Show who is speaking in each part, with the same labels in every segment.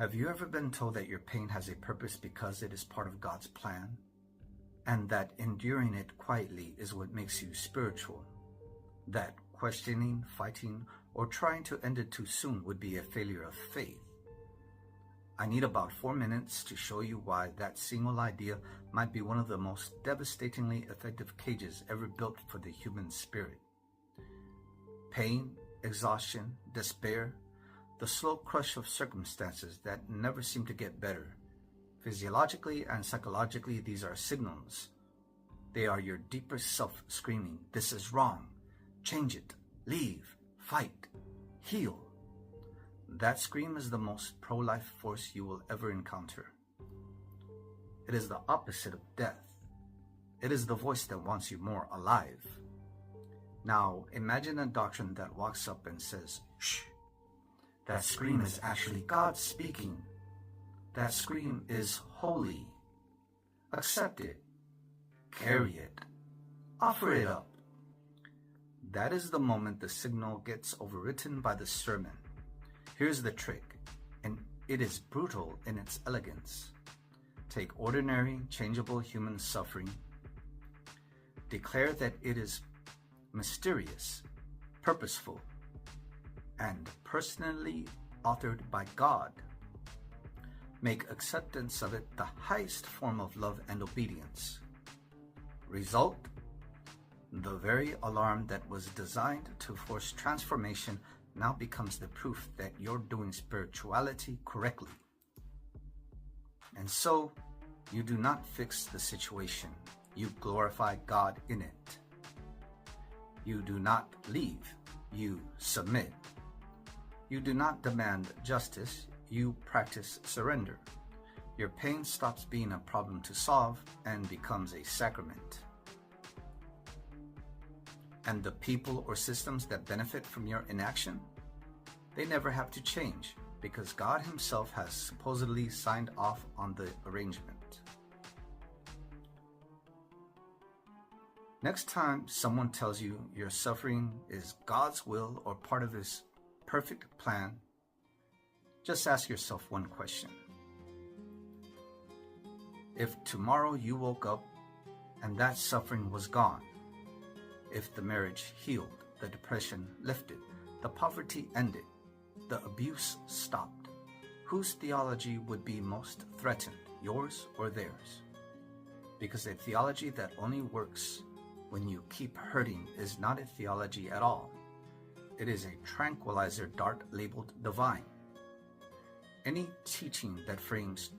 Speaker 1: Have you ever been told that your pain has a purpose because it is part of God's plan, and that enduring it quietly is what makes you spiritual? That questioning, fighting, or trying to end it too soon would be a failure of faith? I need about 4 minutes to show you why that single idea might be one of the most devastatingly effective cages ever built for the human spirit. Pain, exhaustion, despair, the slow crush of circumstances that never seem to get better. Physiologically and psychologically, these are signals. They are your deeper self screaming, "This is wrong. Change it. Leave. Fight. Heal." That scream is the most pro-life force you will ever encounter. It is the opposite of death. It is the voice that wants you more alive. Now, imagine a doctrine that walks up and says, "Shh. That scream is actually God speaking. That scream is holy. Accept it. Carry it. Offer it up." That is the moment the signal gets overwritten by the sermon. Here's the trick, and it is brutal in its elegance. Take ordinary, changeable human suffering. Declare that it is mysterious, purposeful, and personally authored by God. Make acceptance of it the highest form of love and obedience. Result: the very alarm that was designed to force transformation now becomes the proof that you're doing spirituality correctly. And so, you do not fix the situation, you glorify God in it. You do not leave, you submit. You do not demand justice, you practice surrender. Your pain stops being a problem to solve and becomes a sacrament. And the people or systems that benefit from your inaction, they never have to change because God Himself has supposedly signed off on the arrangement. Next time someone tells you your suffering is God's will or part of His perfect plan, just ask yourself one question. If tomorrow you woke up and that suffering was gone, if the marriage healed, the depression lifted, the poverty ended, the abuse stopped, whose theology would be most threatened, yours or theirs? Because a theology that only works when you keep hurting is not a theology at all. It is a tranquilizer dart labeled divine. Any teaching that frames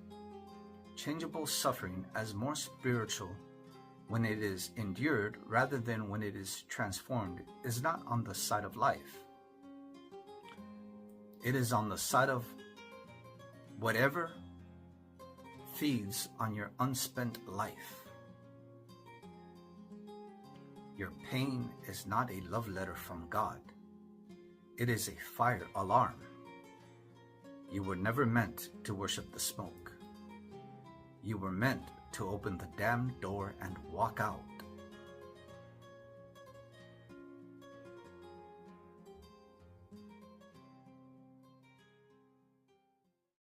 Speaker 1: changeable suffering as more spiritual when it is endured rather than when it is transformed is not on the side of life. It is on the side of whatever feeds on your unspent life. Your pain is not a love letter from God. It is a fire alarm. You were never meant to worship the smoke. You were meant to open the damned door and walk out.